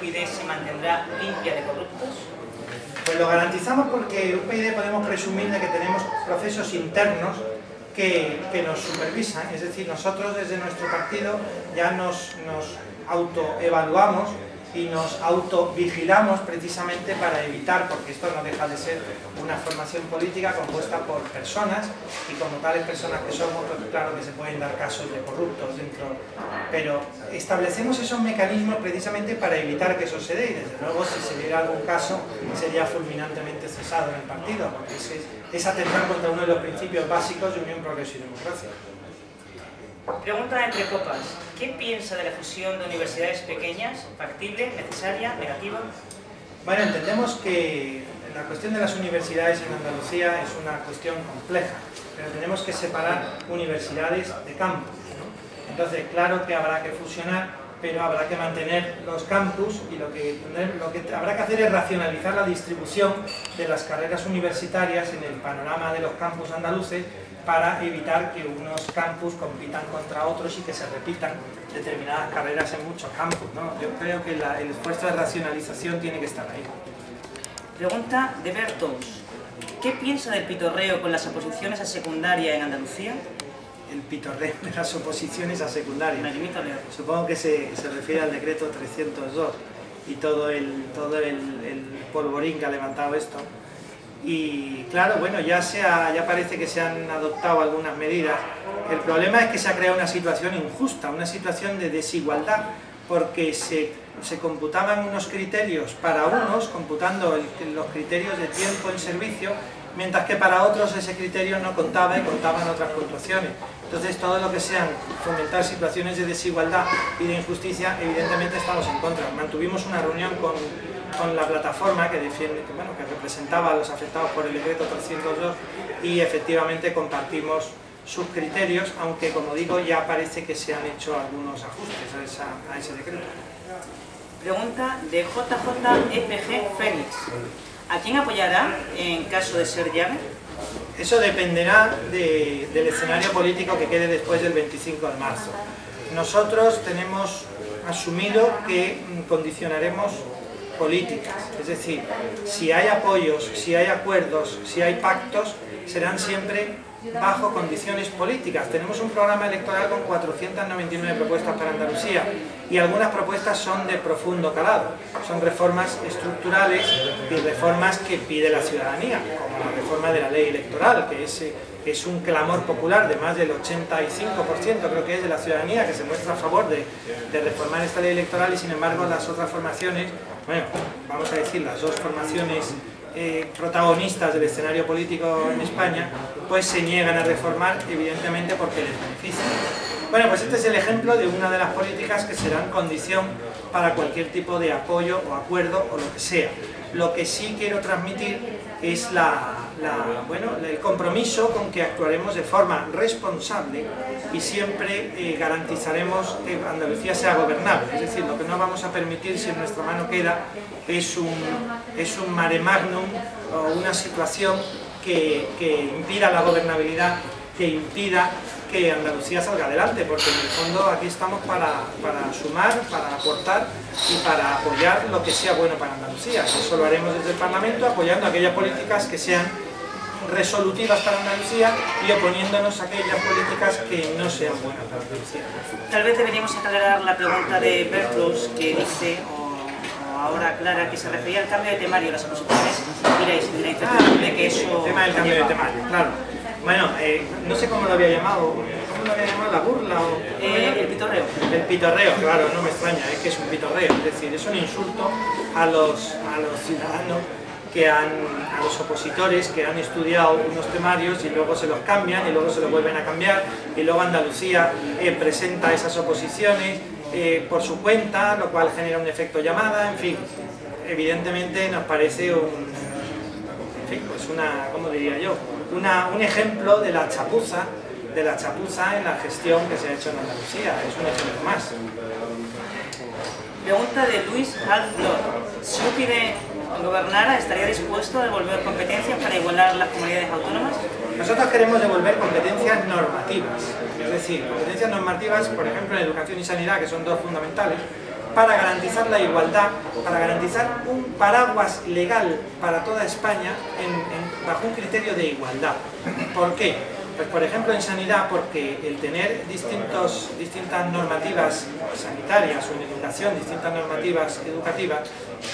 UPyD se mantendrá limpia de corruptos? Pues lo garantizamos porque UPyD podemos presumir de que tenemos procesos internos que nos supervisan, es decir, nosotros desde nuestro partido ya nos autoevaluamos y nos autovigilamos precisamente para evitar, porque esto no deja de ser una formación política compuesta por personas, y como tales personas que somos, pues claro que se pueden dar casos de corruptos dentro, pero establecemos esos mecanismos precisamente para evitar que eso se dé, y desde luego si se diera algún caso sería fulminantemente cesado en el partido, porque es atentar contra uno de los principios básicos de Unión, Progreso y Democracia. Pregunta entre copas. ¿Qué piensa de la fusión de universidades pequeñas? ¿Factible? ¿Necesaria? ¿Negativa? Bueno, entendemos que la cuestión de las universidades en Andalucía es una cuestión compleja, pero tenemos que separar universidades de campus, ¿no? Entonces, claro que habrá que fusionar, pero habrá que mantener los campus, y lo que habrá que hacer es racionalizar la distribución de las carreras universitarias en el panorama de los campus andaluces, para evitar que unos campus compitan contra otros y que se repitan determinadas carreras en muchos campus, ¿no? Yo creo que el esfuerzo de racionalización tiene que estar ahí. Pregunta de Bertous. ¿Qué piensa del pitorreo con las oposiciones a secundaria en Andalucía? El pitorreo de las oposiciones a secundaria. Me limito a leer. Supongo que se refiere al decreto 302 y todo el polvorín que ha levantado esto. Y claro, bueno, ya parece que se han adoptado algunas medidas. El problema es que se ha creado una situación injusta, una situación de desigualdad, porque se computaban unos criterios para unos, computando los criterios de tiempo en servicio, mientras que para otros ese criterio no contaba y contaban otras puntuaciones. Entonces, todo lo que sean fomentar situaciones de desigualdad y de injusticia, evidentemente estamos en contra. Mantuvimos una reunión con la plataforma que representaba a los afectados por el decreto 302, y efectivamente compartimos sus criterios, aunque como digo ya parece que se han hecho algunos ajustes a ese decreto. Pregunta de JJEPG Fénix. ¿A quién apoyará en caso de ser llave? Eso dependerá del escenario político que quede después del 25 de marzo. Nosotros tenemos asumido que condicionaremos políticas, es decir, si hay apoyos, si hay acuerdos, si hay pactos, serán siempre bajo condiciones políticas. Tenemos un programa electoral con 499 propuestas para Andalucía, y algunas propuestas son de profundo calado, son reformas estructurales y reformas que pide la ciudadanía, como la reforma de la ley electoral, que es un clamor popular de más del 85%, creo que es, de la ciudadanía, que se muestra a favor de reformar esta ley electoral, y sin embargo las otras formaciones, bueno, vamos a decir las dos formaciones protagonistas del escenario político en España, pues se niegan a reformar, evidentemente porque les beneficia. Bueno, pues este es el ejemplo de una de las políticas que serán condición para cualquier tipo de apoyo o acuerdo o lo que sea. Lo que sí quiero transmitir es el compromiso con que actuaremos de forma responsable y siempre garantizaremos que Andalucía sea gobernable. Es decir, lo que no vamos a permitir, si en nuestra mano queda, es un mare magnum o una situación que impida la gobernabilidad, que impida que Andalucía salga adelante, porque en el fondo aquí estamos para sumar, para aportar y para apoyar lo que sea bueno para Andalucía. Eso lo haremos desde el Parlamento, apoyando aquellas políticas que sean resolutivas para Andalucía y oponiéndonos a aquellas políticas que no sean buenas para Andalucía. Tal vez deberíamos aclarar la pregunta de Bertous, que dice, o ahora Clara, que se refería al cambio de temario de las oposiciones y la incertidumbre que eso... El tema del cambio de temario, claro. Bueno, no sé cómo lo había llamado, la burla o... el pitorreo. El pitorreo, claro, no me extraña, es que es un pitorreo, es decir, es un insulto a los ciudadanos, a los opositores que han estudiado unos temarios y luego se los cambian y luego se los vuelven a cambiar, y luego Andalucía presenta esas oposiciones por su cuenta, lo cual genera un efecto llamada, en fin, evidentemente nos parece ¿cómo diría yo? Un ejemplo de la chapuza en la gestión que se ha hecho en Andalucía, es un ejemplo más. Pregunta de Luis Halflor. Si UPyD gobernara, ¿estaría dispuesto a devolver competencias para igualar las comunidades autónomas? Nosotros queremos devolver competencias normativas, es decir, competencias normativas, por ejemplo, en educación y sanidad, que son dos fundamentales, para garantizar la igualdad, para garantizar un paraguas legal para toda España bajo un criterio de igualdad. ¿Por qué? Pues por ejemplo en sanidad, porque el tener distintas normativas sanitarias o en educación, distintas normativas educativas,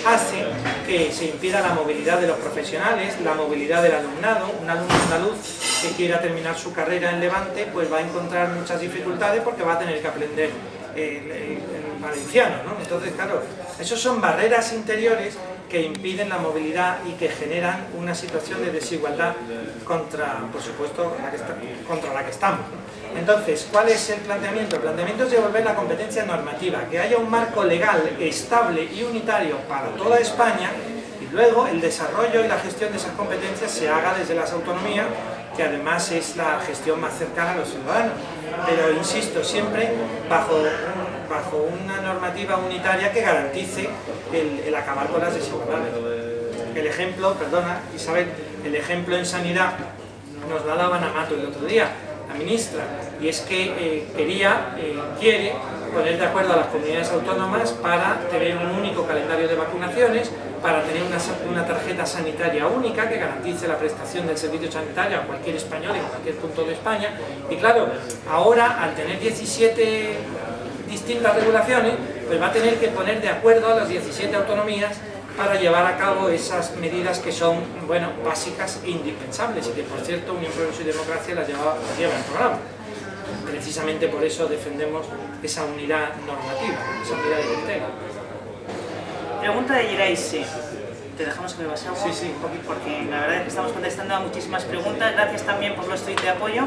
hace que se impida la movilidad de los profesionales, la movilidad del alumnado. Un alumno andaluz que quiera terminar su carrera en Levante pues va a encontrar muchas dificultades porque va a tener que aprender el valenciano, ¿no? Entonces, claro, esos son barreras interiores que impiden la movilidad y que generan una situación de desigualdad contra, por supuesto, contra la que estamos, ¿no? Entonces, ¿cuál es el planteamiento? El planteamiento es devolver la competencia normativa, que haya un marco legal estable y unitario para toda España y luego el desarrollo y la gestión de esas competencias se haga desde las autonomías, que además es la gestión más cercana a los ciudadanos. Pero, insisto, siempre bajo una normativa unitaria que garantice el acabar con las desigualdades. El ejemplo, perdona Isabel, el ejemplo en sanidad nos la daba Amato el otro día, la ministra, y es que quiere poner de acuerdo a las comunidades autónomas para tener un único calendario de vacunaciones, para tener una tarjeta sanitaria única que garantice la prestación del servicio sanitario a cualquier español en cualquier punto de España. Y claro, ahora al tener 17 distintas regulaciones, pues va a tener que poner de acuerdo a las 17 autonomías para llevar a cabo esas medidas que son, bueno, básicas e indispensables y que, por cierto, Unión Progreso y Democracia las lleva en programa. Precisamente por eso defendemos esa unidad normativa, esa unidad de criterio. Pregunta de Giraise. Te dejamos que me vas a agua. Sí, un poquito. Porque la verdad es que estamos contestando a muchísimas preguntas. Gracias también por los tweets de apoyo.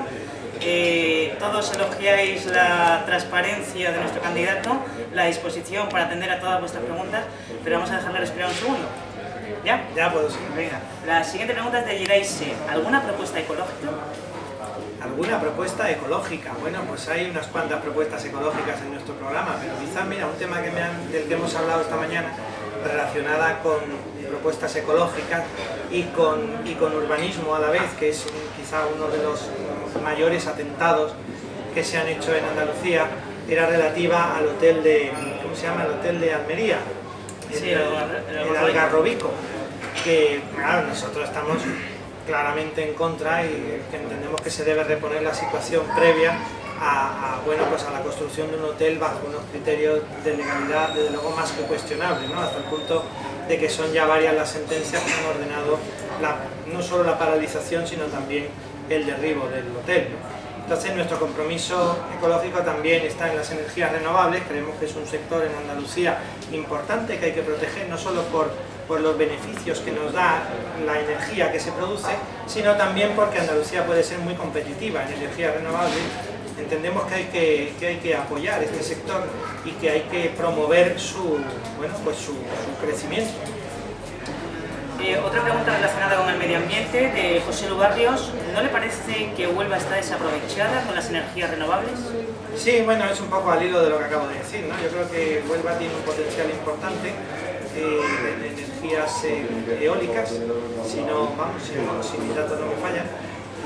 Todos elogiáis la transparencia de nuestro candidato, la disposición para atender a todas vuestras preguntas, pero vamos a dejarle respirar un segundo. ¿Ya? Ya puedo, sí. Venga. La siguiente pregunta es de Giraise. ¿Alguna propuesta ecológica? ¿Alguna propuesta ecológica? Bueno, pues hay unas cuantas propuestas ecológicas en nuestro programa, pero quizás, mira, un tema del que hemos hablado esta mañana, relacionada con propuestas ecológicas y con urbanismo a la vez, que es quizá uno de los mayores atentados que se han hecho en Andalucía, era relativa al hotel de, ¿cómo se llama? El hotel de Almería, Sí, el Algarrobico, que claro, nosotros estamos claramente en contra y que entendemos que se debe reponer la situación previa bueno, pues a la construcción de un hotel bajo unos criterios de legalidad desde luego más que cuestionables, ¿no? Hasta el punto de que son ya varias las sentencias que han ordenado no solo la paralización sino también el derribo del hotel, ¿no? Entonces nuestro compromiso ecológico también está en las energías renovables. Creemos que es un sector en Andalucía importante que hay que proteger, no solo por los beneficios que nos da la energía que se produce, sino también porque Andalucía puede ser muy competitiva en energías renovables. Entendemos que hay que apoyar este sector y que hay que promover su crecimiento. Otra pregunta relacionada con el medio ambiente de José Lu Barrios. ¿No le parece que Huelva está desaprovechada con las energías renovables? Sí, bueno, es un poco al hilo de lo que acabo de decir, ¿no? Yo creo que Huelva tiene un potencial importante de energías eólicas, si mis datos no me fallan,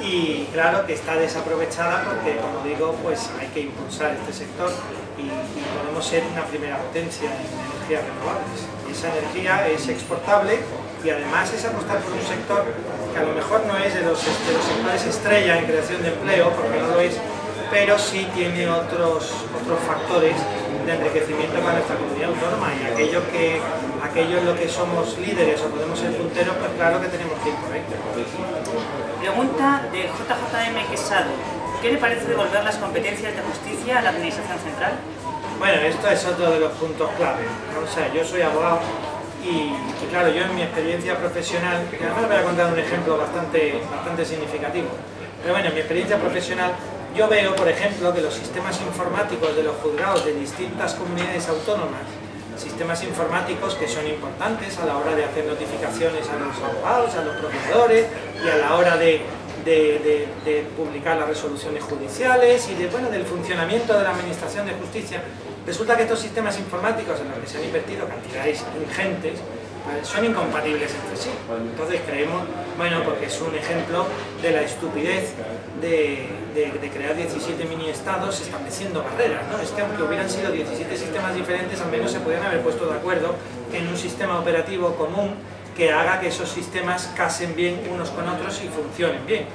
y claro que está desaprovechada porque, como digo, pues hay que impulsar este sector y podemos ser una primera potencia en energías renovables. Y esa energía es exportable y además es apostar por un sector que a lo mejor no es de los sectores estrella en creación de empleo, porque no lo es, pero sí tiene otros factores de enriquecimiento para nuestra comunidad autónoma, y aquello en lo que somos líderes o podemos ser punteros, pues claro que tenemos que ir por ahí. Pregunta de JJM Quesado. ¿Qué le parece devolver las competencias de justicia a la Administración Central? Bueno, esto es otro de los puntos clave, ¿no? O sea, yo soy abogado y claro, yo en mi experiencia profesional, y además voy a contar un ejemplo bastante significativo, pero bueno, en mi experiencia profesional yo veo, por ejemplo, que los sistemas informáticos de los juzgados de distintas comunidades autónomas, sistemas informáticos que son importantes a la hora de hacer notificaciones a los abogados, a los procuradores y a la hora de publicar las resoluciones judiciales y del funcionamiento de la Administración de Justicia, resulta que estos sistemas informáticos en los que se han invertido cantidades ingentes son incompatibles entre sí. Entonces creemos, bueno, porque es un ejemplo de la estupidez de de crear 17 mini-estados estableciendo barreras, ¿no? Es que aunque hubieran sido 17 sistemas diferentes, al menos se podían haber puesto de acuerdo en un sistema operativo común que haga que esos sistemas casen bien unos con otros y funcionen bien.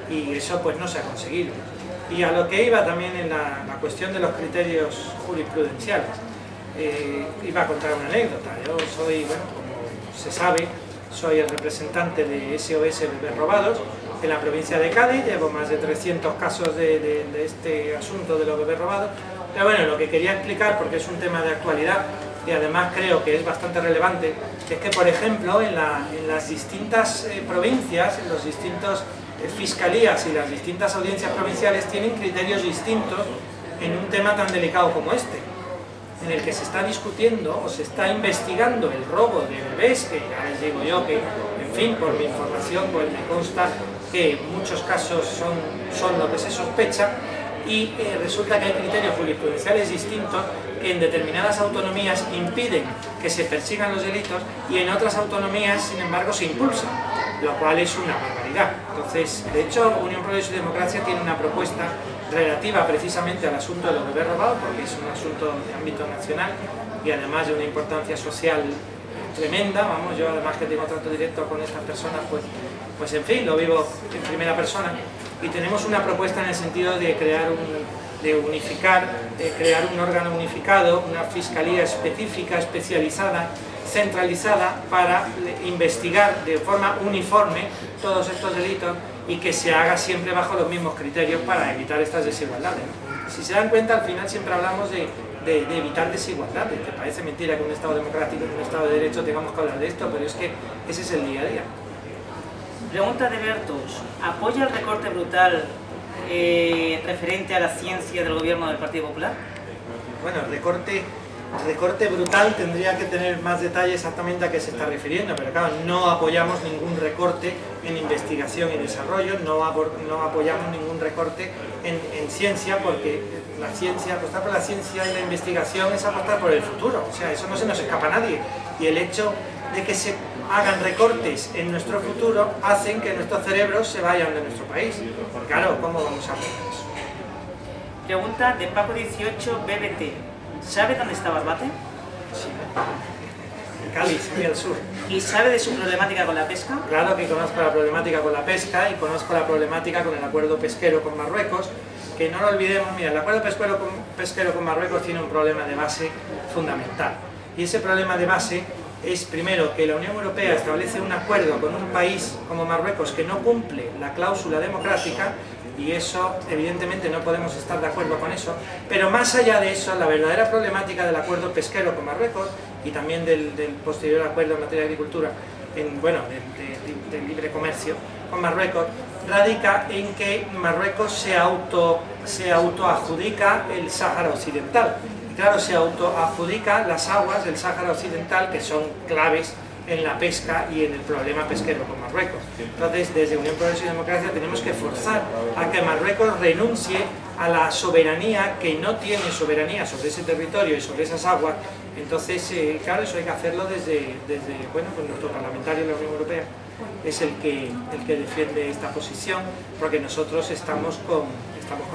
Y eso pues no se ha conseguido. Y a lo que iba también en la cuestión de los criterios jurisprudenciales, iba a contar una anécdota. Yo soy, bueno, como se sabe, soy el representante de SOS Bebés Robados en la provincia de Cádiz. Llevo más de 300 casos de este asunto de los bebés robados. Pero bueno, lo que quería explicar, porque es un tema de actualidad y además creo que es bastante relevante, es que, por ejemplo, en las distintas provincias, en los distintos fiscalías y las distintas audiencias provinciales tienen criterios distintos en un tema tan delicado como este, en el que se está discutiendo o se está investigando el robo de bebés, que ya les digo yo que, en fin, por mi información, pues me consta que en muchos casos son lo que se sospecha, y resulta que hay criterios jurisprudenciales distintos que en determinadas autonomías impiden que se persigan los delitos y en otras autonomías, sin embargo, se impulsan, lo cual es una barbaridad. Entonces, de hecho, Unión Progreso y Democracia tiene una propuesta relativa precisamente al asunto de los bebés robados, porque es un asunto de ámbito nacional y además de una importancia social tremenda. Vamos, yo además que tengo trato directo con estas personas, pues en fin, lo vivo en primera persona, y tenemos una propuesta en el sentido de crear crear un órgano unificado, una fiscalía específica, especializada, centralizada, para investigar de forma uniforme todos estos delitos y que se haga siempre bajo los mismos criterios para evitar estas desigualdades. Si se dan cuenta, al final siempre hablamos de evitar desigualdades, que parece mentira que en un Estado democrático, en un Estado de Derecho tengamos que hablar de esto, pero es que ese es el día a día. Pregunta de Bertus: ¿apoya el recorte brutal referente a la ciencia del gobierno del Partido Popular? Bueno, el recorte brutal tendría que tener más detalle exactamente a qué se está refiriendo, pero claro, no apoyamos ningún recorte en investigación y desarrollo, no apoyamos ningún recorte en ciencia, porque la ciencia, apostar por la ciencia y la investigación es apostar por el futuro, o sea, eso no se nos escapa a nadie, y el hecho de que se hagan recortes en nuestro futuro hacen que nuestros cerebros se vayan de nuestro país. Claro, ¿cómo vamos a hacer eso? Pregunta de Paco 18 BBT: ¿sabe dónde está Barbate? Sí. En Cádiz, muy al sur. ¿Y sabe de su problemática con la pesca? Claro que conozco la problemática con la pesca y conozco la problemática con el acuerdo pesquero con Marruecos, que no lo olvidemos. Mira, el acuerdo pesquero con Marruecos tiene un problema de base fundamental, y ese problema de base es, primero, que la Unión Europea establece un acuerdo con un país como Marruecos que no cumple la cláusula democrática, y eso, evidentemente, no podemos estar de acuerdo con eso. Pero más allá de eso, la verdadera problemática del acuerdo pesquero con Marruecos y también del posterior acuerdo en materia de agricultura, del libre comercio con Marruecos, radica en que Marruecos se autoadjudica el Sáhara Occidental. Claro, se autoadjudica las aguas del Sáhara Occidental, que son claves en la pesca y en el problema pesquero con Marruecos. Entonces, desde Unión Progreso y Democracia tenemos que forzar a que Marruecos renuncie a la soberanía, que no tiene soberanía sobre ese territorio y sobre esas aguas. Entonces, claro, eso hay que hacerlo desde bueno, pues nuestro parlamentario de la Unión Europea es el que defiende esta posición, porque nosotros estamos con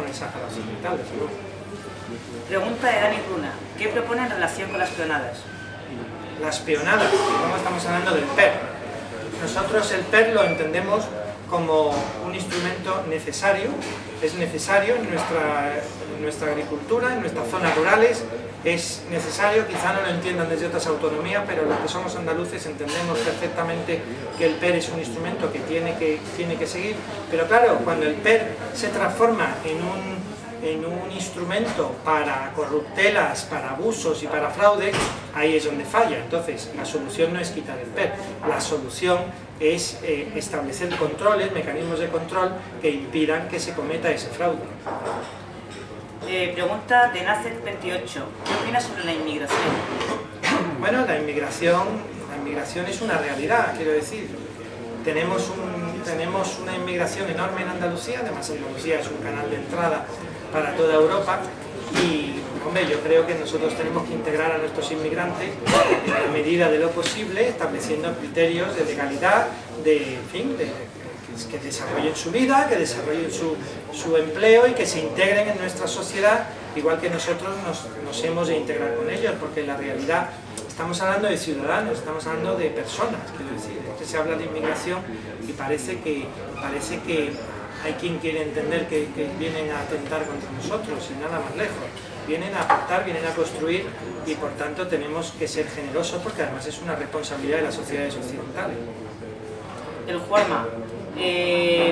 el Sáhara Occidental, desde luego. Pregunta de Dani Bruna: ¿qué propone en relación con las peonadas? Las peonadas, como estamos hablando del PER. Nosotros el PER lo entendemos como un instrumento necesario, es necesario en nuestra agricultura, en nuestras zonas rurales, es necesario, quizá no lo entiendan desde otras autonomías, pero los que somos andaluces entendemos perfectamente que el PER es un instrumento que tiene que seguir, pero claro, cuando el PER se transforma en un instrumento para corruptelas, para abusos y para fraude, ahí es donde falla. Entonces, la solución no es quitar el PER, la solución es establecer controles, mecanismos de control que impidan que se cometa ese fraude. Pregunta de Nacet 28: ¿qué opinas sobre la inmigración? Bueno, la inmigración es una realidad, quiero decir. Tenemos una inmigración enorme en Andalucía, además Andalucía es un canal de entrada para toda Europa, y hombre, yo creo que nosotros tenemos que integrar a nuestros inmigrantes en la medida de lo posible, estableciendo criterios de legalidad, que que desarrollen su vida, que desarrollen su empleo y que se integren en nuestra sociedad, igual que nosotros nos hemos de integrar con ellos, porque en la realidad estamos hablando de ciudadanos, estamos hablando de personas, quiero decir, es que se habla de inmigración y parece que hay quien quiere entender que vienen a atentar contra nosotros y nada más lejos. Vienen a aportar, vienen a construir y por tanto tenemos que ser generosos porque además es una responsabilidad de las sociedades occidentales. El Juanma,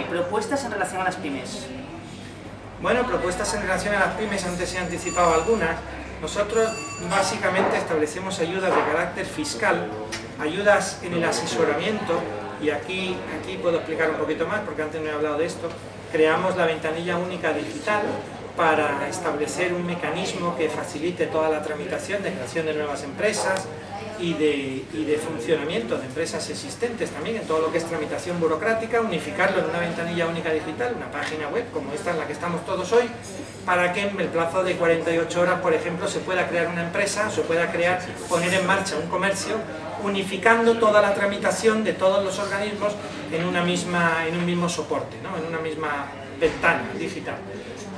propuestas en relación a las pymes. Bueno, propuestas en relación a las pymes, antes se han anticipado algunas. Nosotros básicamente establecemos ayudas de carácter fiscal, ayudas en el asesoramiento, y aquí puedo explicar un poquito más porque antes no he hablado de esto. Creamos la ventanilla única digital para establecer un mecanismo que facilite toda la tramitación de creación de nuevas empresas y de funcionamiento de empresas existentes también en todo lo que es tramitación burocrática, unificarlo en una ventanilla única digital, una página web como esta en la que estamos todos hoy, para que en el plazo de 48 horas, por ejemplo, se pueda crear una empresa, se pueda poner en marcha un comercio, unificando toda la tramitación de todos los organismos en un mismo soporte, ¿no? En una misma ventana digital.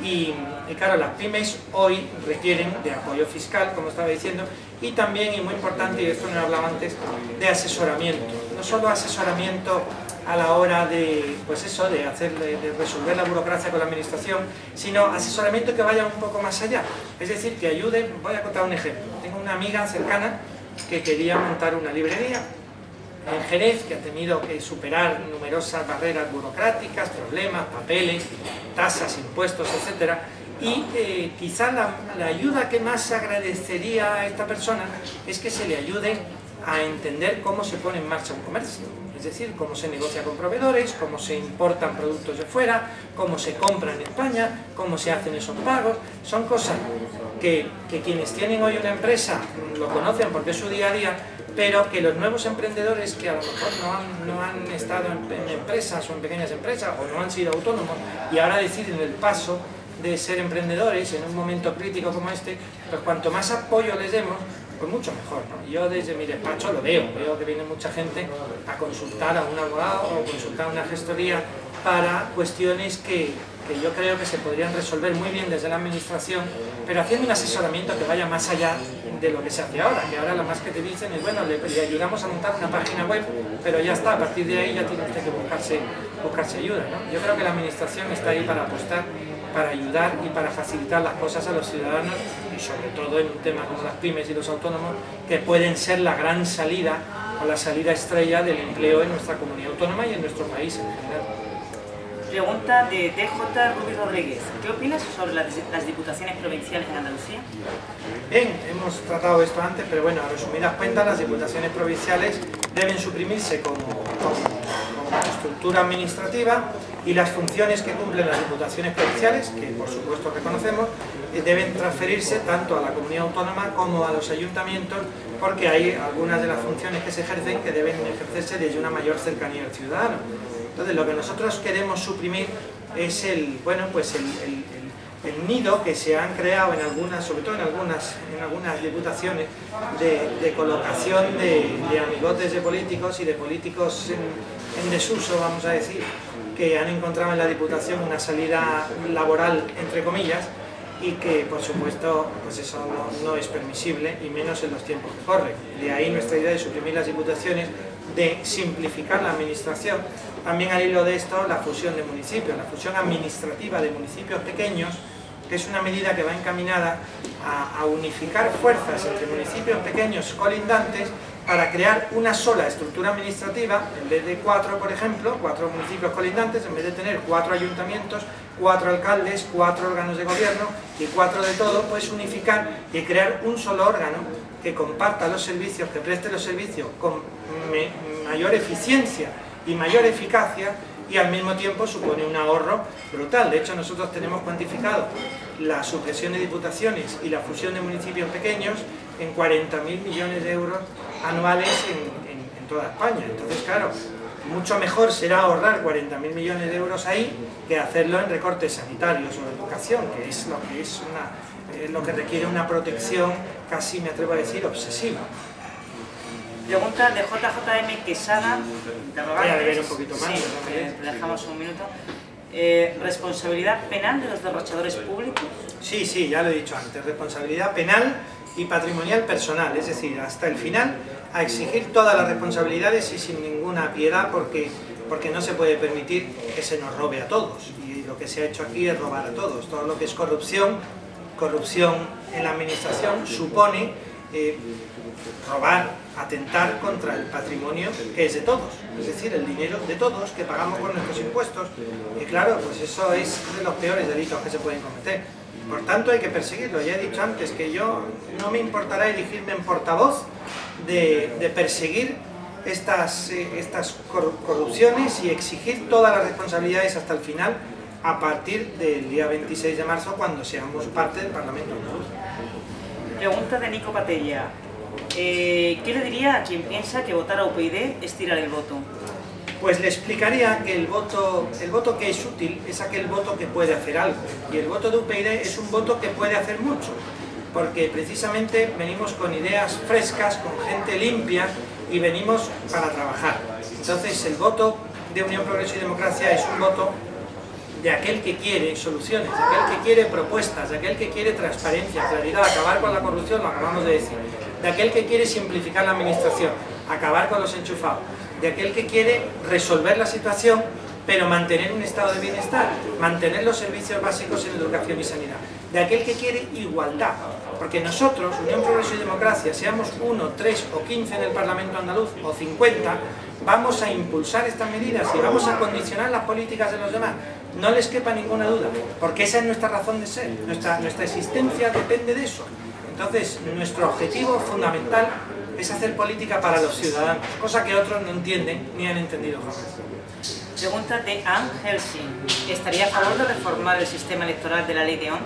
Y claro, las pymes hoy requieren de apoyo fiscal, como estaba diciendo, y también, y muy importante, y esto no he hablado antes, de asesoramiento. No solo asesoramiento a la hora de, pues eso, de resolver la burocracia con la administración, sino asesoramiento que vaya un poco más allá. Es decir, que ayude. Voy a contar un ejemplo. Tengo una amiga cercana que quería montar una librería en Jerez, que ha tenido que superar numerosas barreras burocráticas, problemas, papeles, tasas, impuestos, etc. Y quizá la ayuda que más agradecería a esta persona es que se le ayude a entender cómo se pone en marcha un comercio. Es decir, cómo se negocia con proveedores, cómo se importan productos de fuera, cómo se compra en España, cómo se hacen esos pagos. Son cosas que quienes tienen hoy una empresa lo conocen porque es su día a día, pero que los nuevos emprendedores que a lo mejor no han estado en empresas o en pequeñas empresas o no han sido autónomos y ahora deciden el paso de ser emprendedores en un momento crítico como este, pues cuanto más apoyo les demos, pues mucho mejor, ¿no? Yo desde mi despacho lo veo que viene mucha gente a consultar a un abogado o consultar a una gestoría para cuestiones que yo creo que se podrían resolver muy bien desde la administración, pero haciendo un asesoramiento que vaya más allá de lo que se hace ahora, que ahora lo más que te dicen es, bueno, le ayudamos a montar una página web, pero ya está, a partir de ahí ya tiene usted que buscarse ayuda, ¿no? Yo creo que la administración está ahí para apostar, para ayudar y para facilitar las cosas a los ciudadanos y sobre todo en un tema como las pymes y los autónomos, que pueden ser la gran salida o la salida estrella del empleo en nuestra comunidad autónoma y en nuestro país en general. Pregunta de DJ Rubí Rodríguez. ¿Qué opinas sobre las diputaciones provinciales en Andalucía? Bien, hemos tratado esto antes, pero bueno, a resumidas cuentas, las diputaciones provinciales deben suprimirse como estructura administrativa y las funciones que cumplen las diputaciones provinciales, que por supuesto reconocemos, deben transferirse tanto a la comunidad autónoma como a los ayuntamientos, porque hay algunas de las funciones que se ejercen que deben ejercerse desde una mayor cercanía al ciudadano. Entonces, lo que nosotros queremos suprimir es el nido que se han creado en algunas, sobre todo en algunas diputaciones, de colocación de amigotes de políticos y de políticos en desuso, vamos a decir, que han encontrado en la Diputación una salida laboral, entre comillas, y que, por supuesto, pues eso no es permisible, y menos en los tiempos que corren. De ahí nuestra idea de suprimir las diputaciones, de simplificar la administración. También al hilo de esto, la fusión de municipios, la fusión administrativa de municipios pequeños, que es una medida que va encaminada a unificar fuerzas entre municipios pequeños colindantes para crear una sola estructura administrativa, en vez de 4, por ejemplo, 4 municipios colindantes, en vez de tener 4 ayuntamientos, 4 alcaldes, 4 órganos de gobierno y 4 de todo, pues unificar y crear un solo órgano que comparta los servicios, que preste los servicios con mayor eficiencia y mayor eficacia, y al mismo tiempo supone un ahorro brutal. De hecho, nosotros tenemos cuantificado la supresión de diputaciones y la fusión de municipios pequeños en 40.000 millones de euros anuales en toda España. Entonces, claro, mucho mejor será ahorrar 40.000 millones de euros ahí que hacerlo en recortes sanitarios o de educación, que es lo que requiere una protección casi, me atrevo a decir, obsesiva. Pregunta de JJM Quesada, Voy a beber un poquito más. Sí, te dejamos un minuto. ¿Responsabilidad penal de los derrochadores públicos? Sí, sí, ya lo he dicho antes. Responsabilidad penal y patrimonial personal, es decir, hasta el final, a exigir todas las responsabilidades y sin ninguna piedad, porque no se puede permitir que se nos robe a todos. Y lo que se ha hecho aquí es robar a todos. Todo lo que es corrupción en la administración supone robar, atentar contra el patrimonio que es de todos, es decir, el dinero de todos que pagamos con nuestros impuestos, y claro, pues eso es de los peores delitos que se pueden cometer. Por tanto, hay que perseguirlo. Ya he dicho antes que yo no me importará elegirme en portavoz de perseguir estas corrupciones y exigir todas las responsabilidades hasta el final, a partir del día 26 de marzo, cuando seamos parte del Parlamento andaluz. Pregunta de Nico Patella. ¿Qué le diría a quien piensa que votar a UPyD es tirar el voto? Pues le explicaría que el voto que es útil es aquel voto que puede hacer algo. Y el voto de UPyD es un voto que puede hacer mucho, porque precisamente venimos con ideas frescas, con gente limpia, y venimos para trabajar. Entonces el voto de Unión, Progreso y Democracia es un voto de aquel que quiere soluciones, de aquel que quiere propuestas, de aquel que quiere transparencia, claridad, acabar con la corrupción, lo acabamos de decir, de aquel que quiere simplificar la administración, acabar con los enchufados, de aquel que quiere resolver la situación, pero mantener un estado de bienestar, mantener los servicios básicos en educación y sanidad, de aquel que quiere igualdad, porque nosotros, Unión, Progreso y Democracia, seamos 1, 3 o 15 en el Parlamento andaluz, o 50, vamos a impulsar estas medidas y vamos a condicionar las políticas de los demás. No les quepa ninguna duda, porque esa es nuestra razón de ser, nuestra existencia depende de eso. Entonces, nuestro objetivo fundamental es hacer política para los ciudadanos, cosa que otros no entienden ni han entendido jamás. Pregunta de Ann Helsing. ¿Estaría a favor de reformar el sistema electoral de la ley de Ont?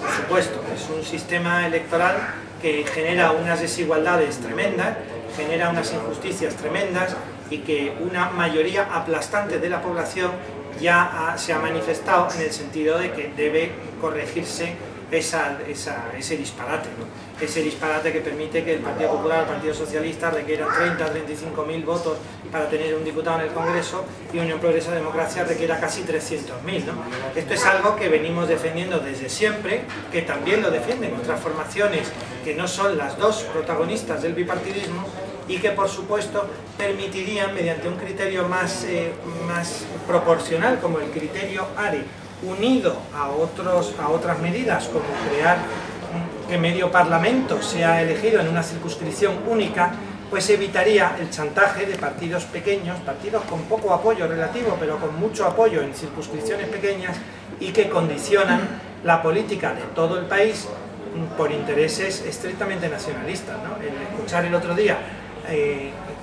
Por supuesto, es un sistema electoral que genera unas desigualdades tremendas, genera unas injusticias tremendas, y que una mayoría aplastante de la población ya se ha manifestado en el sentido de que debe corregirse ese disparate, ¿no? Ese disparate que permite que el Partido Popular, el Partido Socialista requieran 30 a 35.000 votos para tener un diputado en el Congreso, y Unión, Progreso y Democracia requiera casi 300.000, ¿no? Esto es algo que venimos defendiendo desde siempre, que también lo defienden otras formaciones que no son las dos protagonistas del bipartidismo, y que por supuesto permitirían, mediante un criterio más proporcional, como el criterio ARE, unido a otras medidas, como crear que medio parlamento sea elegido en una circunscripción única, pues evitaría el chantaje de partidos pequeños, partidos con poco apoyo relativo, pero con mucho apoyo en circunscripciones pequeñas, y que condicionan la política de todo el país por intereses estrictamente nacionalistas, ¿no? El escuchar el otro día,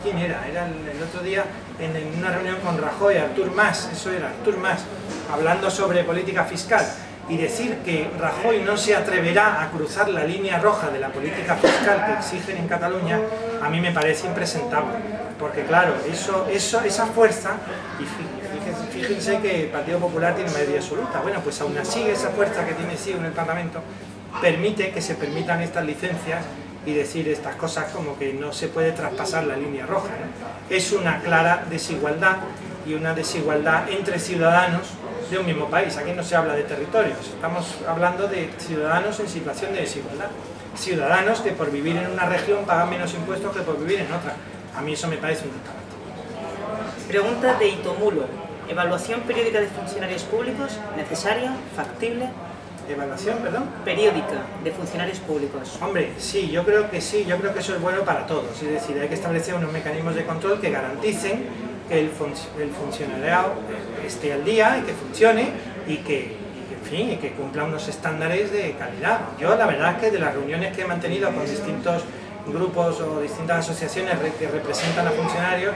¿quién era? Era el otro día en una reunión con Rajoy, Artur Mas, hablando sobre política fiscal, y decir que Rajoy no se atreverá a cruzar la línea roja de la política fiscal que exigen en Cataluña, a mí me parece impresentable, porque claro, esa fuerza, y fíjense que el Partido Popular tiene mayoría absoluta, bueno, pues aún así esa fuerza que tiene CiU en el Parlamento permite que se permitan estas licencias y decir estas cosas como que no se puede traspasar la línea roja, ¿no? Es una clara desigualdad, y una desigualdad entre ciudadanos de un mismo país. Aquí no se habla de territorios, estamos hablando de ciudadanos en situación de desigualdad. Ciudadanos que por vivir en una región pagan menos impuestos que por vivir en otra. A mí eso me parece un disparate. Pregunta de Itomulo. ¿Evaluación periódica de funcionarios públicos? ¿Necesaria? ¿Factible? ¿Evaluación, perdón? Periódica de funcionarios públicos. Hombre, sí, yo creo que sí, yo creo que eso es bueno para todos. Es decir, hay que establecer unos mecanismos de control que garanticen que el funcionariado esté al día y que funcione, y que cumpla unos estándares de calidad. Yo la verdad es que de las reuniones que he mantenido con distintos grupos o distintas asociaciones que representan a funcionarios,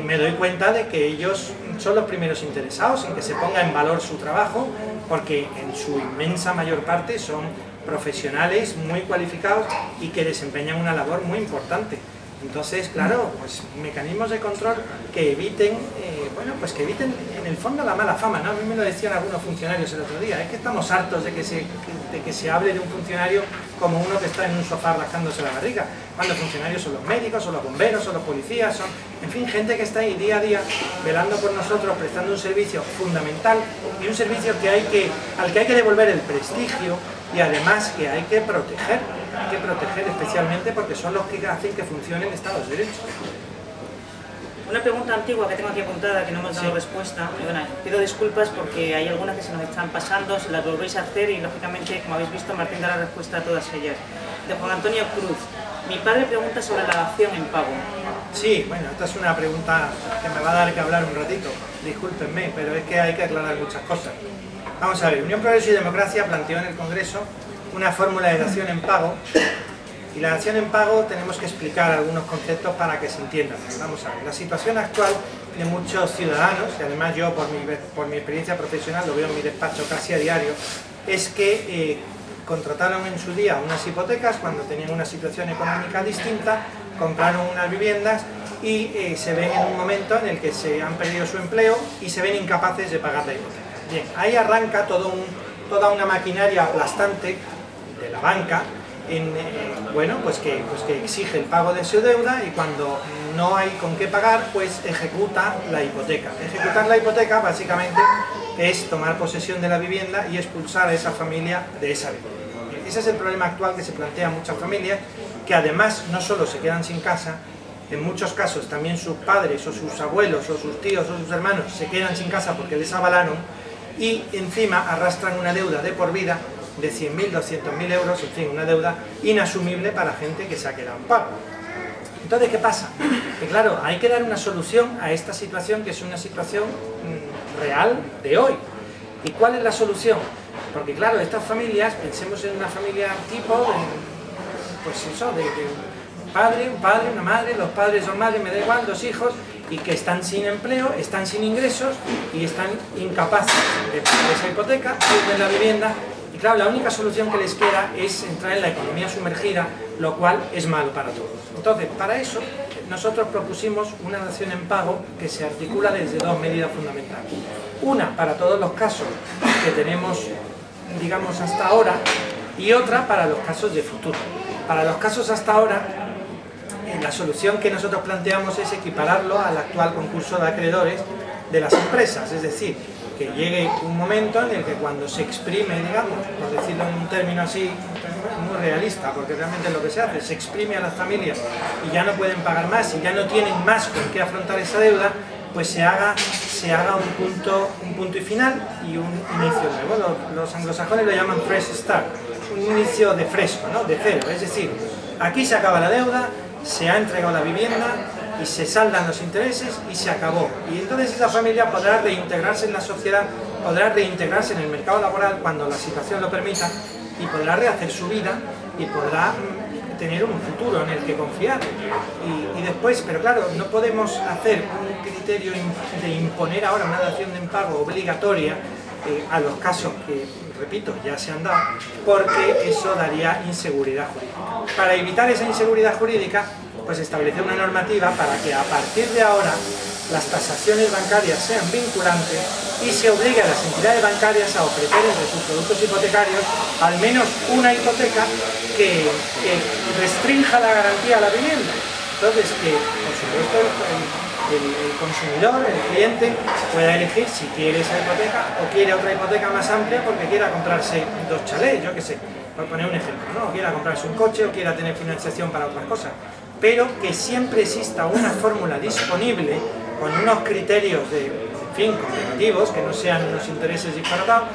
me doy cuenta de que ellos son los primeros interesados en que se ponga en valor su trabajo, porque en su inmensa mayor parte son profesionales muy cualificados y que desempeñan una labor muy importante. Entonces, claro, pues mecanismos de control que eviten, que eviten en el fondo la mala fama, ¿no? A mí me lo decían algunos funcionarios el otro día, es que estamos hartos de que se hable de un funcionario como uno que está en un sofá rascándose la barriga, cuando funcionarios son los médicos, son los bomberos, son los policías, son, en fin, gente que está ahí día a día velando por nosotros, prestando un servicio fundamental y un servicio al que hay que devolver el prestigio y además que hay que proteger especialmente porque son los que hacen que funcione el Estado de Derecho. Una pregunta antigua que tengo aquí apuntada que no hemos dado respuesta. Bueno, pido disculpas porque hay algunas que se nos están pasando, se las volvéis a hacer y lógicamente, como habéis visto, Martín dará respuesta a todas ellas. De Juan Antonio Cruz. Mi padre pregunta sobre la dación en pago. Sí, bueno, esta es una pregunta que me va a dar que hablar un ratito. Discúlpenme, pero es que hay que aclarar muchas cosas. Vamos a ver, Unión Progreso y Democracia planteó en el Congreso una fórmula de dación en pago. Y la dación en pago tenemos que explicar algunos conceptos para que se entiendan. Vamos a ver, la situación actual de muchos ciudadanos, y además yo por mi experiencia profesional, lo veo en mi despacho casi a diario, es que contrataron en su día unas hipotecas cuando tenían una situación económica distinta, compraron unas viviendas y se ven en un momento en el que se han perdido su empleo y se ven incapaces de pagar la hipoteca. Bien, ahí arranca toda una maquinaria aplastante de la banca, pues que exige el pago de su deuda y cuando no hay con qué pagar, pues ejecuta la hipoteca. Ejecutar la hipoteca básicamente es tomar posesión de la vivienda y expulsar a esa familia de esa vivienda. Ese es el problema actual que se plantea a muchas familias, que además no solo se quedan sin casa, en muchos casos también sus padres o sus abuelos o sus tíos o sus hermanos se quedan sin casa porque les avalaron y encima arrastran una deuda de por vida de 100.000, 200.000 euros, en fin, una deuda inasumible para gente que se ha quedado en paro. Entonces, ¿qué pasa? Que claro, hay que dar una solución a esta situación que es una situación real de hoy. ¿Y cuál es la solución? Porque claro, estas familias, pensemos en una familia tipo, pues eso, de un padre, una madre, los padres son madres, me da igual, 2 hijos, y que están sin empleo, están sin ingresos y están incapaces de pagar esa hipoteca, de la vivienda. Y claro, la única solución que les queda es entrar en la economía sumergida, lo cual es malo para todos. Entonces, para eso, nosotros propusimos una dación en pago que se articula desde 2 medidas fundamentales. Una, para todos los casos que tenemos, digamos, hasta ahora, y otra para los casos de futuro. Para los casos hasta ahora, la solución que nosotros planteamos es equipararlo al actual concurso de acreedores de las empresas, es decir, que llegue un momento en el que cuando se exprime, digamos, por decirlo en un término así, muy realista, porque realmente es lo que se hace, se exprime a las familias y ya no pueden pagar más y ya no tienen más con qué afrontar esa deuda, pues se haga un punto y final y un inicio nuevo. Los anglosajones lo llaman fresh start, un inicio de fresco, ¿no? De cero, es decir, aquí se acaba la deuda, se ha entregado la vivienda y se saldan los intereses y se acabó. Y entonces esa familia podrá reintegrarse en la sociedad, podrá reintegrarse en el mercado laboral cuando la situación lo permita y podrá rehacer su vida y podrá tener un futuro en el que confiar. Y después, pero claro, no podemos hacer un criterio de imponer ahora una dación de pago obligatoria a los casos que, repito, ya se han dado, porque eso daría inseguridad jurídica. Para evitar esa inseguridad jurídica, pues establecer una normativa para que a partir de ahora las tasaciones bancarias sean vinculantes y se obligue a las entidades bancarias a ofrecer entre sus productos hipotecarios al menos una hipoteca que restrinja la garantía a la vivienda. Entonces, que por supuesto el consumidor, el cliente, pueda elegir si quiere esa hipoteca o quiere otra hipoteca más amplia porque quiera comprarse 2 chalés, yo qué sé, por poner un ejemplo, ¿no? O quiera comprarse un coche o quiera tener financiación para otras cosas. Pero que siempre exista una fórmula disponible con unos criterios competitivos, que no sean unos intereses disparatados,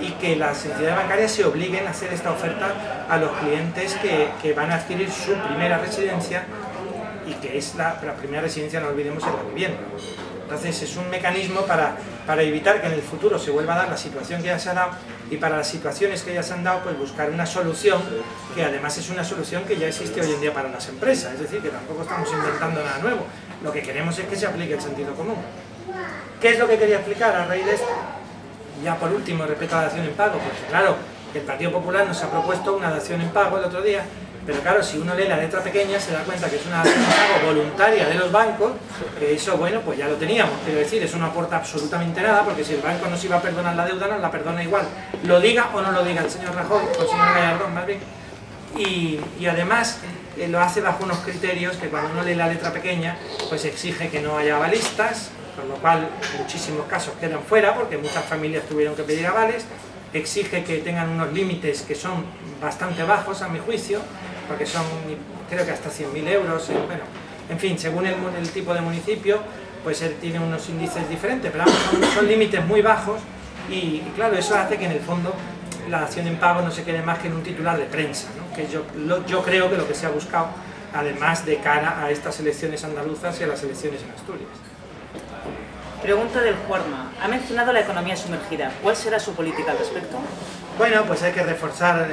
y que las entidades bancarias se obliguen a hacer esta oferta a los clientes que van a adquirir su primera residencia, y que es la primera residencia, no olvidemos, es la vivienda. Entonces es un mecanismo para evitar que en el futuro se vuelva a dar la situación que ya se ha dado, y para las situaciones que ya se han dado, pues buscar una solución que además es una solución que ya existe hoy en día para las empresas, es decir, que tampoco estamos inventando nada nuevo, lo que queremos es que se aplique el sentido común. ¿Qué es lo que quería explicar a raíz de esto? Ya por último, respecto a la dación en pago, porque claro, el Partido Popular nos ha propuesto una dación en pago el otro día Pero claro, si uno lee la letra pequeña se da cuenta que es una pago voluntaria de los bancos, que eso, bueno, pues ya lo teníamos, quiero decir, eso no aporta absolutamente nada, porque si el banco nos iba a perdonar la deuda, nos la perdona igual, lo diga o no lo diga el señor Rajoy, o el señor Gallardón más bien. Y además lo hace bajo unos criterios que cuando uno lee la letra pequeña, pues exige que no haya avalistas, con lo cual muchísimos casos quedan fuera, porque muchas familias tuvieron que pedir avales, exige que tengan unos límites que son bastante bajos a mi juicio, porque son, creo que hasta 100.000 euros, bueno, en fin, según el tipo de municipio, pues él tiene unos índices diferentes, pero son límites muy bajos y claro, eso hace que en el fondo la dación en pago no se quede más que en un titular de prensa, ¿no? Que yo creo que lo que se ha buscado, además de cara a estas elecciones andaluzas y a las elecciones en Asturias. Pregunta del Juarma. Ha mencionado la economía sumergida. ¿Cuál será su política al respecto? Bueno, pues hay que reforzar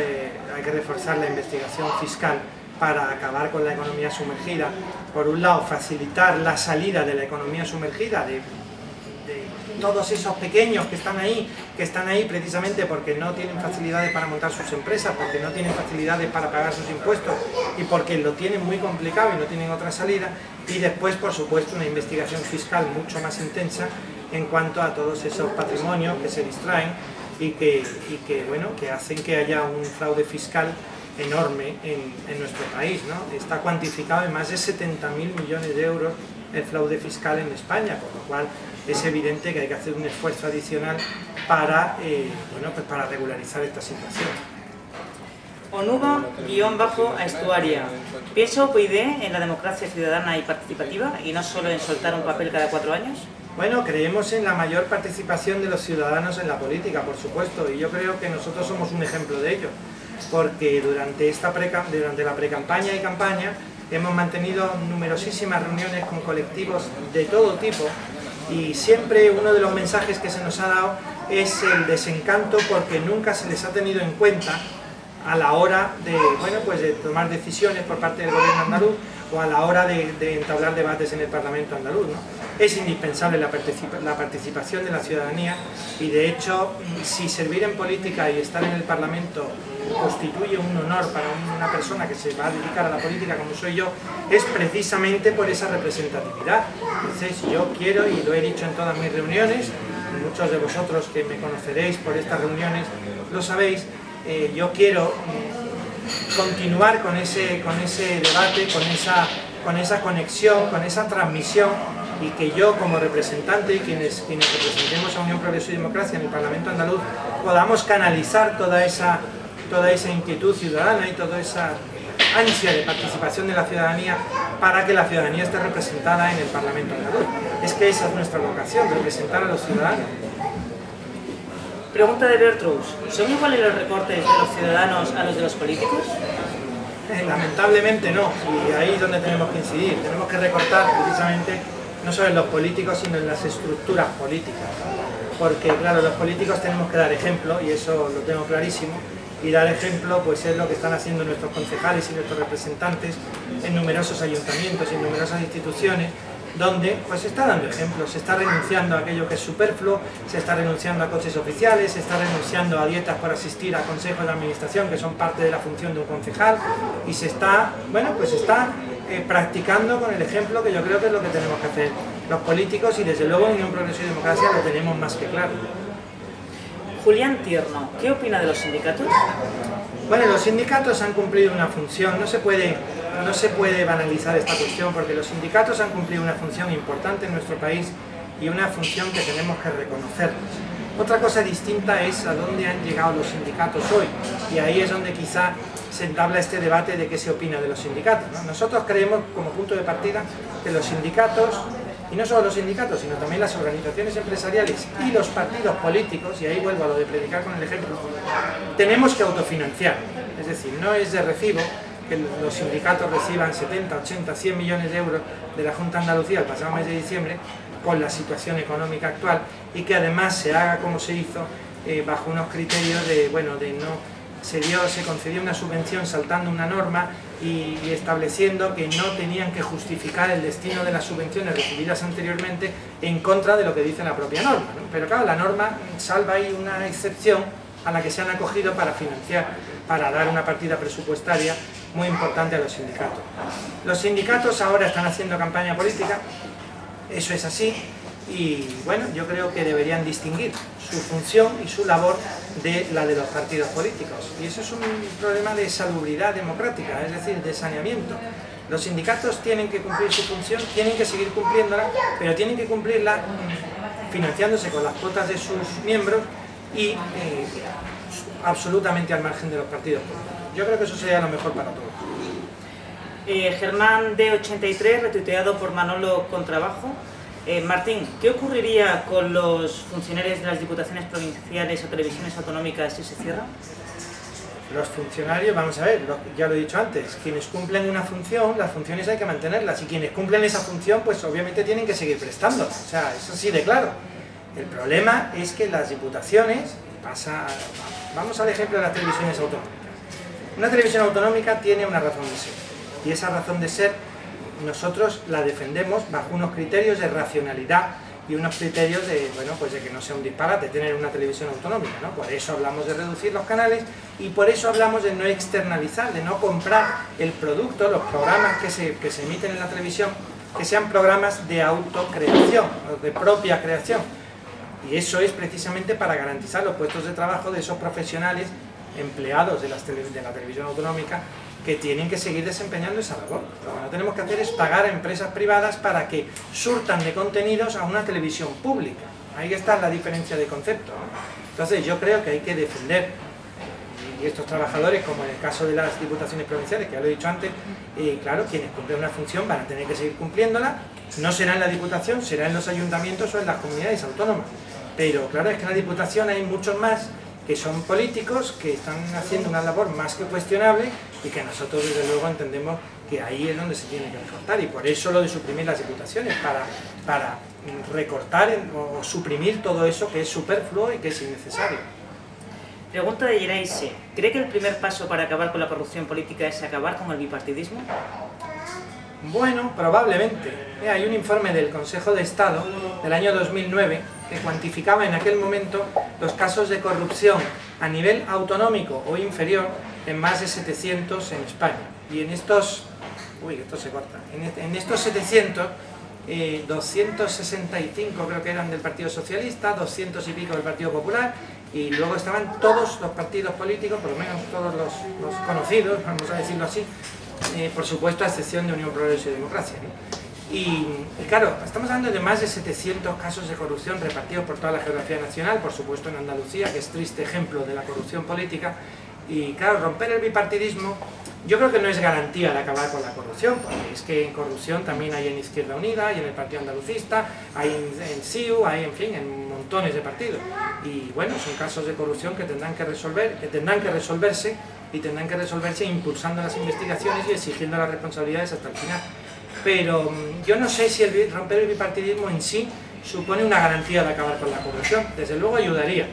la investigación fiscal para acabar con la economía sumergida. Por un lado, facilitar la salida de la economía sumergida, de todos esos pequeños que están ahí precisamente porque no tienen facilidades para montar sus empresas, porque no tienen facilidades para pagar sus impuestos y porque lo tienen muy complicado y no tienen otra salida. Y después, por supuesto, una investigación fiscal mucho más intensa en cuanto a todos esos patrimonios que se distraen y que hacen que haya un fraude fiscal enorme en nuestro país, ¿no? Está cuantificado en más de 70.000 millones de euros el fraude fiscal en España, con lo cual es evidente que hay que hacer un esfuerzo adicional para regularizar esta situación. Onuba_Aestuaria. ¿Piensa UPyD en la democracia ciudadana y participativa y no solo en soltar un papel cada 4 años? Bueno, creemos en la mayor participación de los ciudadanos en la política, por supuesto, y yo creo que nosotros somos un ejemplo de ello, porque durante la precampaña y campaña hemos mantenido numerosísimas reuniones con colectivos de todo tipo y siempre uno de los mensajes que se nos ha dado es el desencanto porque nunca se les ha tenido en cuenta a la hora de tomar decisiones por parte del gobierno andaluz o a la hora de entablar debates en el Parlamento andaluz, ¿no? Es indispensable la participación de la ciudadanía y de hecho si servir en política y estar en el Parlamento constituye un honor para una persona que se va a dedicar a la política como soy yo, es precisamente por esa representatividad. Entonces yo quiero, y lo he dicho en todas mis reuniones, muchos de vosotros que me conoceréis por estas reuniones lo sabéis, yo quiero continuar con ese debate, con esa conexión, con esa transmisión y que yo como representante y quienes representemos a Unión Progreso y Democracia en el Parlamento andaluz podamos canalizar toda esa inquietud ciudadana y toda esa ansia de participación de la ciudadanía para que la ciudadanía esté representada en el Parlamento andaluz. Es que esa es nuestra vocación, representar a los ciudadanos. Pregunta de Bertrus. ¿Son iguales los recortes de los ciudadanos a los de los políticos? Lamentablemente no, y ahí es donde tenemos que incidir. Tenemos que recortar precisamente no solo en los políticos, sino en las estructuras políticas. Porque, claro, los políticos tenemos que dar ejemplo, y eso lo tengo clarísimo, y dar ejemplo pues es lo que están haciendo nuestros concejales y nuestros representantes en numerosos ayuntamientos y en numerosas instituciones, donde pues se está dando ejemplo, se está renunciando a aquello que es superfluo, se está renunciando a coches oficiales, se está renunciando a dietas por asistir a consejos de administración que son parte de la función de un concejal y se está, practicando con el ejemplo que yo creo que es lo que tenemos que hacer los políticos y desde luego en Unión Progreso y Democracia lo tenemos más que claro. Julián Tierno, ¿qué opina de los sindicatos? Bueno, los sindicatos han cumplido una función, no se puede banalizar esta cuestión porque los sindicatos han cumplido una función importante en nuestro país y una función que tenemos que reconocer. Otra cosa distinta es a dónde han llegado los sindicatos hoy y ahí es donde quizá se entabla este debate de qué se opina de los sindicatos, ¿no? Nosotros creemos como punto de partida que los sindicatos, y no solo los sindicatos, sino también las organizaciones empresariales y los partidos políticos, y ahí vuelvo a lo de predicar con el ejemplo, tenemos que autofinanciar. Es decir, no es de recibo que los sindicatos reciban 70, 80, 100 millones de euros de la Junta de Andalucía el pasado mes de diciembre con la situación económica actual y que además se haga como se hizo bajo unos criterios se concedió una subvención saltando una norma y estableciendo que no tenían que justificar el destino de las subvenciones recibidas anteriormente en contra de lo que dice la propia norma, ¿no? Pero claro, la norma salva ahí una excepción a la que se han acogido para financiar, para dar una partida presupuestaria muy importante a los sindicatos. Los sindicatos ahora están haciendo campaña política, eso es así, y bueno, yo creo que deberían distinguir su función y su labor de la de los partidos políticos. Y eso es un problema de salubridad democrática, es decir, de saneamiento. Los sindicatos tienen que cumplir su función, tienen que seguir cumpliéndola, pero tienen que cumplirla financiándose con las cuotas de sus miembros y absolutamente al margen de los partidos políticos. Yo creo que eso sería lo mejor para todos. Germán D83, retuiteado por Manolo Contrabajo. Martín, ¿qué ocurriría con los funcionarios de las diputaciones provinciales o televisiones autonómicas si se cierran? Los funcionarios, vamos a ver, ya lo he dicho antes, quienes cumplen una función, las funciones hay que mantenerlas, y quienes cumplen esa función, pues obviamente tienen que seguir prestando, o sea, eso sí de claro. El problema es que las diputaciones, vamos al ejemplo de las televisiones autonómicas. Una televisión autonómica tiene una razón de ser, y esa razón de ser nosotros la defendemos bajo unos criterios de racionalidad y unos criterios de, bueno, pues de que no sea un disparate tener una televisión autonómica, ¿no? Por eso hablamos de reducir los canales y por eso hablamos de no externalizar, de no comprar el producto, los programas que se emiten en la televisión, que sean programas de autocreación, de propia creación. Y eso es precisamente para garantizar los puestos de trabajo de esos profesionales empleados de la televisión autonómica que tienen que seguir desempeñando esa labor. Lo que no tenemos que hacer es pagar a empresas privadas para que surtan de contenidos a una televisión pública. Ahí está la diferencia de concepto, ¿no? Entonces yo creo que hay que defender, y estos trabajadores, como en el caso de las diputaciones provinciales, que ya lo he dicho antes, claro, quienes cumplen una función van a tener que seguir cumpliéndola, no será en la diputación, será en los ayuntamientos o en las comunidades autónomas. Pero claro, es que en la diputación hay muchos más que son políticos, que están haciendo una labor más que cuestionable y que nosotros desde luego entendemos que ahí es donde se tiene que recortar, y por eso lo de suprimir las diputaciones, para recortar o suprimir todo eso que es superfluo y que es innecesario. Pregunta de Yereise. ¿Cree que el primer paso para acabar con la corrupción política es acabar con el bipartidismo? Bueno, probablemente. Hay un informe del Consejo de Estado del año 2009 que cuantificaba en aquel momento los casos de corrupción a nivel autonómico o inferior en más de 700 en España. Y en estos... Uy, esto se corta. En estos 700, 265 creo que eran del Partido Socialista, 200 y pico del Partido Popular, y luego estaban todos los partidos políticos, por lo menos todos los conocidos, vamos a decirlo así, por supuesto a excepción de Unión Progreso y Democracia, ¿no? Y claro, estamos hablando de más de 700 casos de corrupción repartidos por toda la geografía nacional, por supuesto en Andalucía, que es triste ejemplo de la corrupción política. Y claro, romper el bipartidismo yo creo que no es garantía de acabar con la corrupción, porque es que en corrupción también hay en Izquierda Unida, hay en el Partido Andalucista, hay en CiU, hay en fin, en montones de partidos. Y bueno, son casos de corrupción que tendrán que resolverse impulsando las investigaciones y exigiendo las responsabilidades hasta el final. Pero yo no sé si romper el bipartidismo en sí supone una garantía de acabar con la corrupción. Desde luego ayudaría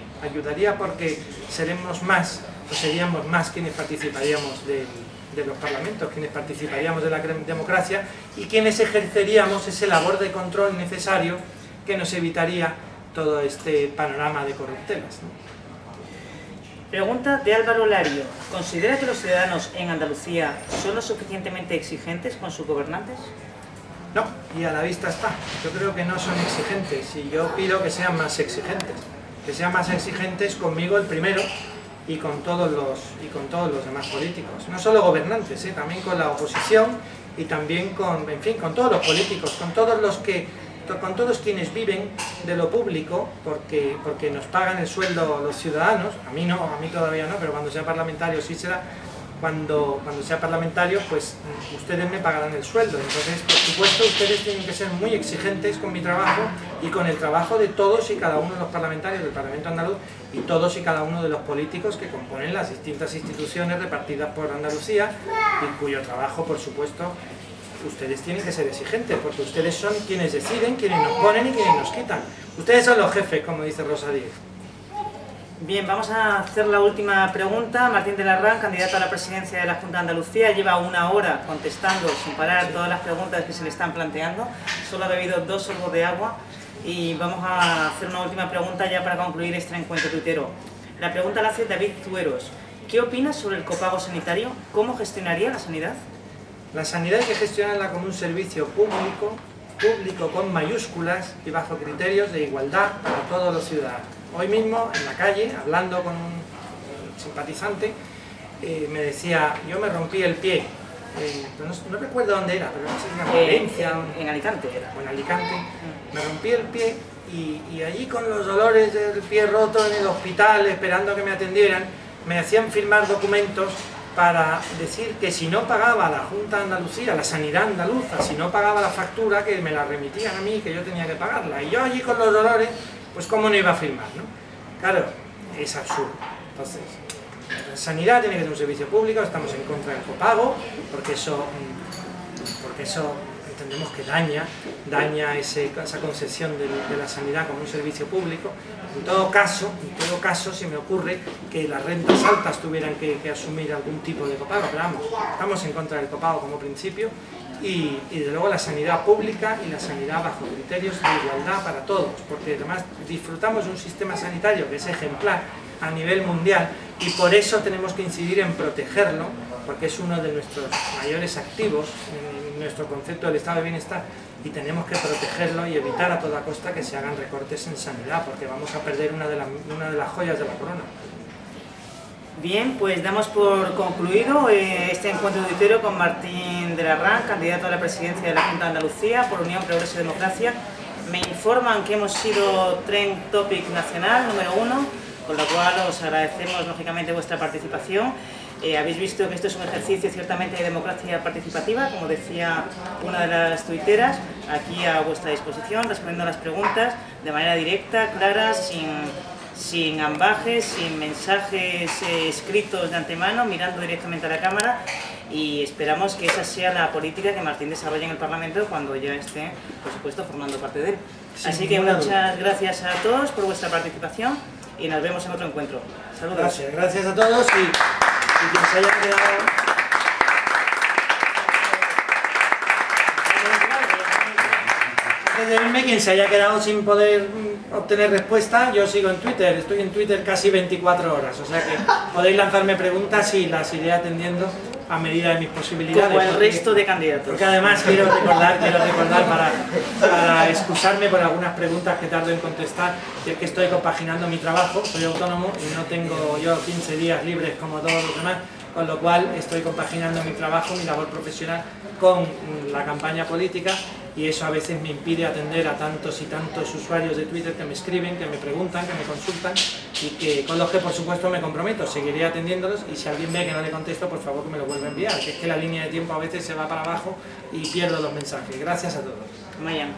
porque seríamos más quienes participaríamos de los parlamentos, quienes participaríamos de la democracia y quienes ejerceríamos ese labor de control necesario que nos evitaría todo este panorama de corruptelas, ¿no? Pregunta de Álvaro Lario. ¿Considera que los ciudadanos en Andalucía son lo suficientemente exigentes con sus gobernantes? No, y a la vista está. Yo creo que no son exigentes y yo pido que sean más exigentes. Que sean más exigentes conmigo el primero y con todos los demás políticos. No solo gobernantes, también con la oposición y también con todos los políticos, con todos quienes viven de lo público, porque nos pagan el sueldo los ciudadanos. A mí no, a mí todavía no, pero cuando sea parlamentario sí será. Cuando sea parlamentario, pues ustedes me pagarán el sueldo. Entonces, por supuesto, ustedes tienen que ser muy exigentes con mi trabajo y con el trabajo de todos y cada uno de los parlamentarios del Parlamento andaluz y todos y cada uno de los políticos que componen las distintas instituciones repartidas por Andalucía y cuyo trabajo, por supuesto, ustedes tienen que ser exigentes, porque ustedes son quienes deciden, quienes nos ponen y quienes nos quitan. Ustedes son los jefes, como dice Rosa Díez. Bien, vamos a hacer la última pregunta. Martín de Larrán, candidato a la presidencia de la Junta de Andalucía, lleva 1 hora contestando sin parar todas las preguntas que se le están planteando. Solo ha bebido 2 sorbos de agua y vamos a hacer una última pregunta ya para concluir este encuentro tuitero. La pregunta la hace David Zueros. ¿Qué opinas sobre el copago sanitario? ¿Cómo gestionaría la sanidad? La sanidad hay que gestionarla como un servicio público con mayúsculas y bajo criterios de igualdad para todos los ciudadanos. Hoy mismo, en la calle, hablando con un simpatizante, me decía, yo me rompí el pie, no recuerdo dónde era, pero no sé si era en Valencia en Alicante era. O en Alicante, me rompí el pie y allí con los dolores del pie roto en el hospital, esperando que me atendieran, me hacían firmar documentos para decir que si no pagaba la Junta de Andalucía, la sanidad andaluza, si no pagaba la factura, que me la remitían a mí, que yo tenía que pagarla. Y yo allí con los dolores, pues cómo no iba a firmar, ¿no? Claro, es absurdo. Entonces, la sanidad tiene que ser un servicio público, estamos en contra del copago, porque eso entendemos que daña esa concepción de la sanidad como un servicio público. En todo caso, se me ocurre que las rentas altas tuvieran que asumir algún tipo de copago, pero vamos, estamos en contra del copago como principio y desde luego la sanidad pública y la sanidad bajo criterios de igualdad para todos, porque además disfrutamos de un sistema sanitario que es ejemplar a nivel mundial y por eso tenemos que incidir en protegerlo, porque es uno de nuestros mayores activos en nuestro concepto del estado de bienestar y tenemos que protegerlo y evitar a toda costa que se hagan recortes en sanidad, porque vamos a perder una de las joyas de la corona. Bien, pues damos por concluido este encuentro auditorio con Martín de Larrán, candidato a la presidencia de la Junta de Andalucía por Unión, Progreso y Democracia. Me informan que hemos sido Trend Topic Nacional número 1, con lo cual os agradecemos lógicamente vuestra participación. Habéis visto que esto es un ejercicio ciertamente de democracia participativa, como decía una de las tuiteras, aquí a vuestra disposición, respondiendo a las preguntas de manera directa, clara, sin ambajes, sin mensajes escritos de antemano, mirando directamente a la cámara, y esperamos que esa sea la política que Martín desarrolle en el Parlamento cuando ya esté, por supuesto, formando parte de él. Así que muchas gracias a todos por vuestra participación y nos vemos en otro encuentro. Saludos. Gracias a todos y quien se haya quedado... Antes de irme, quien se haya quedado sin poder obtener respuesta, yo sigo en Twitter, estoy en Twitter casi 24 horas, o sea que podéis lanzarme preguntas y las iré atendiendo a medida de mis posibilidades. Como el resto de candidatos. Porque además quiero recordar para excusarme por algunas preguntas que tardo en contestar, y es que estoy compaginando mi trabajo, soy autónomo y no tengo yo 15 días libres como todos los demás, con lo cual estoy compaginando mi trabajo, mi labor profesional con la campaña política y eso a veces me impide atender a tantos y tantos usuarios de Twitter que me escriben, que me preguntan, que me consultan y con los que por supuesto me comprometo, seguiré atendiéndolos y si alguien ve que no le contesto, por favor que me lo vuelva a enviar, que es que la línea de tiempo a veces se va para abajo y pierdo los mensajes. Gracias a todos. Mayan.